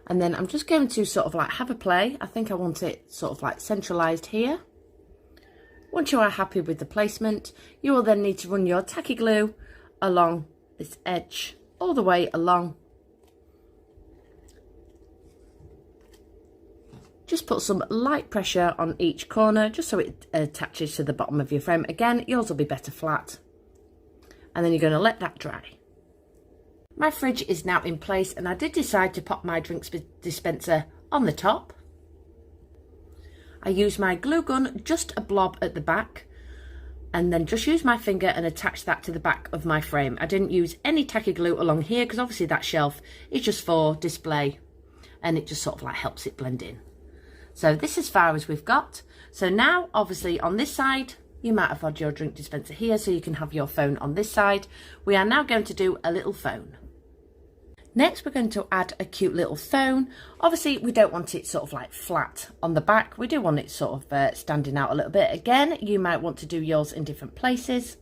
And then I'm just going to sort of like have a play. I think I want it sort of like centralised here. Once you are happy with the placement, you will then need to run your tacky glue along this edge, all the way along. Just put some light pressure on each corner, just so it attaches to the bottom of your frame. Again, yours will be better flat. And then you're going to let that dry. My fridge is now in place and I did decide to pop my drinks dispenser on the top. I used my glue gun, just a blob at the back, and then just use my finger and attach that to the back of my frame. I didn't use any tacky glue along here because obviously that shelf is just for display and it just sort of like helps it blend in. So this is as far as we've got. So now obviously on this side, you might have had your drink dispenser here so you can have your phone on this side. We are now going to do a little phone. Next, we're going to add a cute little phone. Obviously, we don't want it sort of like flat on the back. We do want it sort of standing out a little bit. Again, you might want to do yours in different places.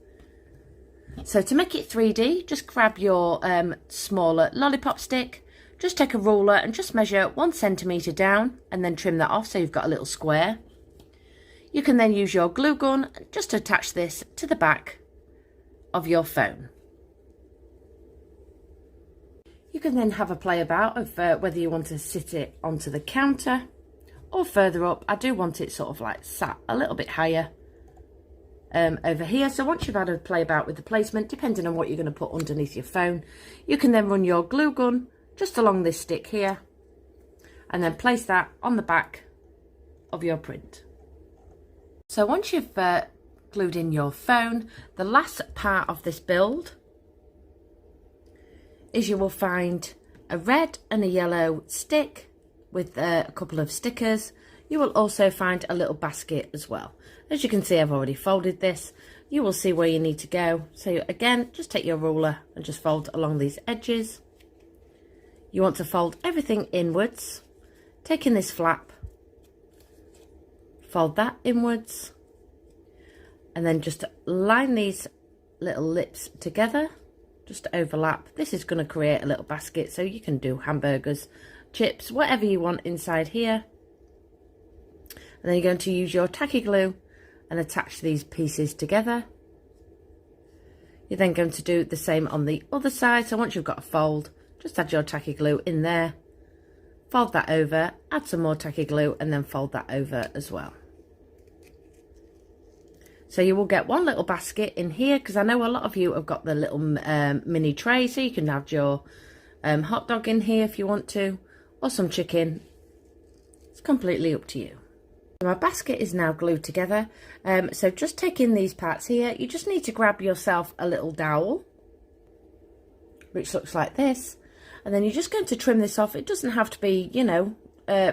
So to make it 3D, just grab your smaller lollipop stick. Just take a ruler and just measure 1 centimetre down and then trim that off so you've got a little square. You can then use your glue gun just to attach this to the back of your phone. You can then have a play about of whether you want to sit it onto the counter or further up. I do want it sort of like sat a little bit higher over here. So once you've had a play about with the placement, depending on what you're going to put underneath your phone, you can then run your glue gun just along this stick here and then place that on the back of your print. So once you've glued in your phone, the last part of this build is you will find a red and a yellow stick with a couple of stickers. You will also find a little basket as well. As you can see, I've already folded this. You will see where you need to go. So again, just take your ruler and just fold along these edges. You want to fold everything inwards, taking this flap, fold that inwards, and then just line these little lips together. Just to overlap. This is going to create a little basket so you can do hamburgers, chips, whatever you want inside here. And then you're going to use your tacky glue and attach these pieces together. You're then going to do the same on the other side. So once you've got a fold, just add your tacky glue in there, fold that over, add some more tacky glue and then fold that over as well. So you will get one little basket in here, because I know a lot of you have got the little mini tray, so you can have your hot dog in here if you want to, or some chicken. It's completely up to you. So my basket is now glued together. So just taking these parts here, you just need to grab yourself a little dowel, which looks like this. And then you're just going to trim this off. It doesn't have to be, you know,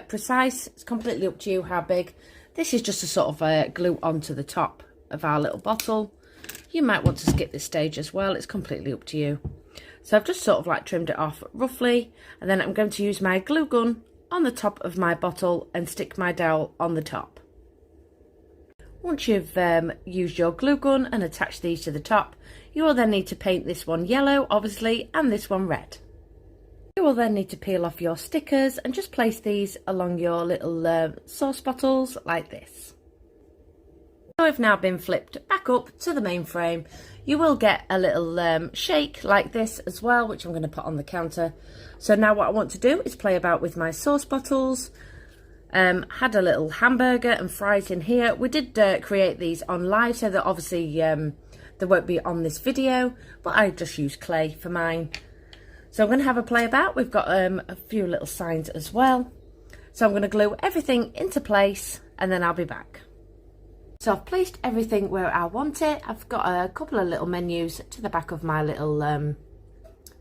precise. It's completely up to you how big. This is just to sort of glue onto the top of our little bottle. You might want to skip this stage as well. It's completely up to you. So I've just sort of like trimmed it off roughly. And then I'm going to use my glue gun on the top of my bottle and stick my dowel on the top. Once you've used your glue gun and attached these to the top, you will then need to paint this one yellow, obviously, and this one red. You will then need to peel off your stickers and just place these along your little sauce bottles like this. So I've now been flipped back up to the main frame. You will get a little shake like this as well, which I'm going to put on the counter. So now what I want to do is play about with my sauce bottles. Had a little hamburger and fries in here. We did create these on live, so that obviously they won't be on this video, but I just used clay for mine. So I'm going to have a play about. We've got a few little signs as well. So I'm going to glue everything into place and then I'll be back. So I've placed everything where I want it. I've got a couple of little menus to the back of my little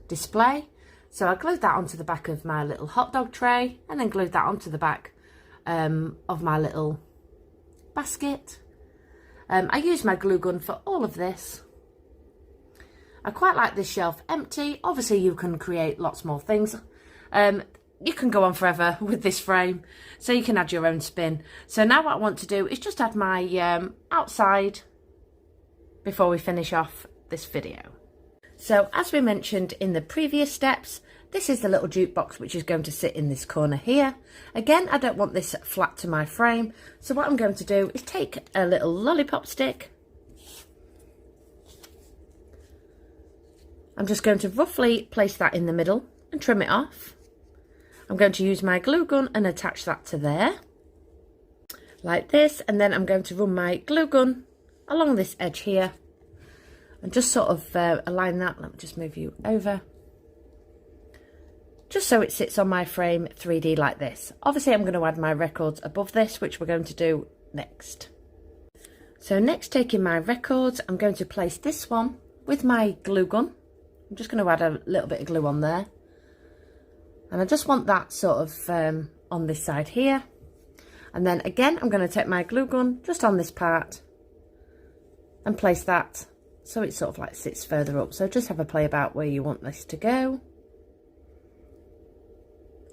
display. So I glued that onto the back of my little hot dog tray and then glued that onto the back of my little basket. I use my glue gun for all of this. I quite like this shelf empty. Obviously you can create lots more things. You can go on forever with this frame, so you can add your own spin. So now what I want to do is just add my outside before we finish off this video. So as we mentioned in the previous steps, this is the little jukebox which is going to sit in this corner here. Again, I don't want this flat to my frame, so what I'm going to do is take a little lollipop stick. I'm just going to roughly place that in the middle and trim it off. I'm going to use my glue gun and attach that to there, like this, and then I'm going to run my glue gun along this edge here and just sort of align that. Let me just move you over, just so it sits on my frame 3D like this. Obviously I'm going to add my records above this, which we're going to do next. So next, taking my records, I'm going to place this one with my glue gun. I'm just going to add a little bit of glue on there. And I just want that sort of on this side here. And then again, I'm going to take my glue gun just on this part and place that so it sort of like sits further up. So just have a play about where you want this to go.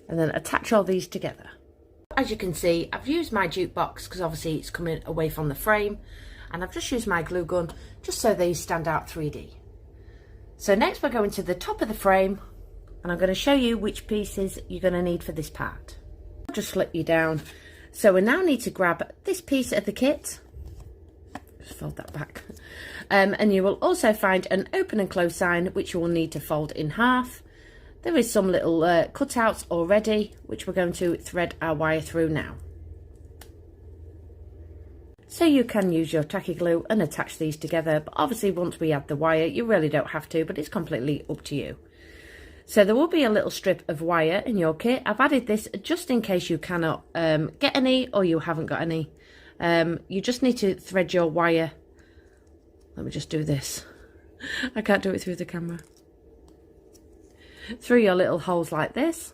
And then attach all these together. As you can see, I've used my jukebox because obviously it's coming away from the frame. And I've just used my glue gun just so these stand out 3D. So next we're going to the top of the frame. And I'm going to show you which pieces you're going to need for this part. I'll just flip you down. So we now need to grab this piece of the kit. Just fold that back. And you will also find an open and close sign, which you will need to fold in half. There is some little cutouts already, which we're going to thread our wire through now. So you can use your tacky glue and attach these together. But obviously once we add the wire, you really don't have to, but it's completely up to you. So there will be a little strip of wire in your kit. I've added this just in case you cannot get any or you haven't got any. You just need to thread your wire. Let me just do this. I can't do it through the camera. Through your little holes like this.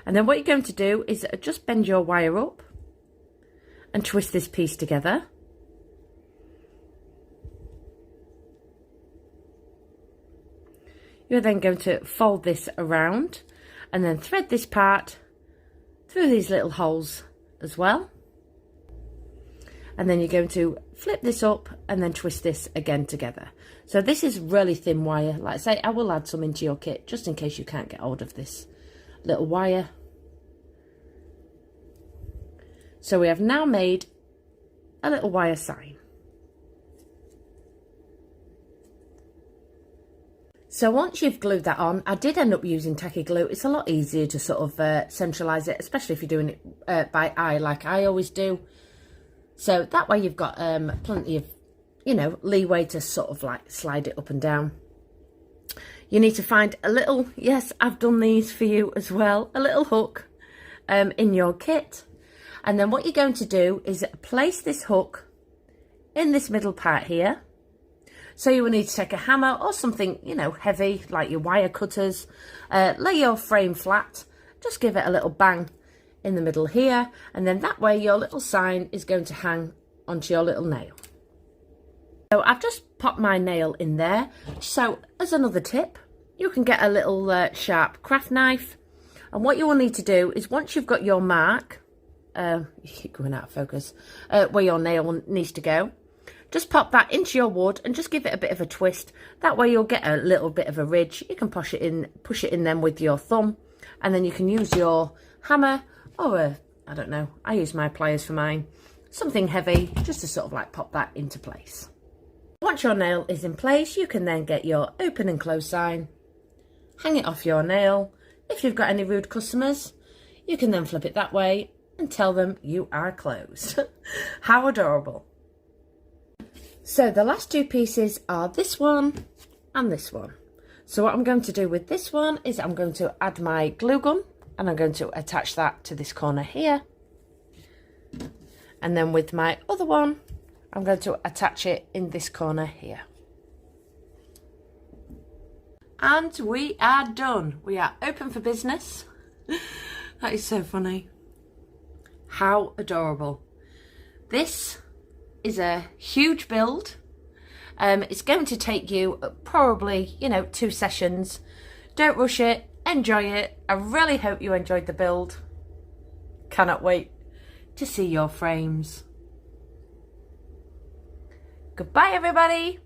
And then what you're going to do is just bend your wire up and twist this piece together. You're then going to fold this around and then thread this part through these little holes as well. And then you're going to flip this up and then twist this again together. So this is really thin wire. Like I say, I will add some into your kit just in case you can't get hold of this little wire. So we have now made a little wire sign. So once you've glued that on, I did end up using tacky glue. It's a lot easier to sort of centralise it, especially if you're doing it by eye like I always do. So that way you've got plenty of, you know, leeway to sort of like slide it up and down. You need to find a little, yes, I've done these for you as well, a little hook in your kit. And then what you're going to do is place this hook in this middle part here. So you will need to take a hammer or something, you know, heavy, like your wire cutters. Lay your frame flat. Just give it a little bang in the middle here. And then that way your little sign is going to hang onto your little nail. So I've just popped my nail in there. So as another tip, you can get a little sharp craft knife. And what you will need to do is once you've got your mark, you keep going out of focus, where your nail needs to go, just pop that into your wood and just give it a bit of a twist. That way you'll get a little bit of a ridge. You can push it in then with your thumb. And then you can use your hammer or I don't know, I use my pliers for mine. Something heavy, just to sort of like pop that into place. Once your nail is in place, you can then get your open and close sign. Hang it off your nail. If you've got any rude customers, you can then flip it that way and tell them you are closed. How adorable. So the last two pieces are this one and this one. So what I'm going to do with this one is I'm going to add my glue gun and I'm going to attach that to this corner here. And then with my other one, I'm going to attach it in this corner here. And we are done. We are open for business. That is so funny. How adorable. This is a huge build. It's going to take you probably, 2 sessions. Don't rush it, enjoy it. I really hope you enjoyed the build. Cannot wait to see your frames. Goodbye, everybody.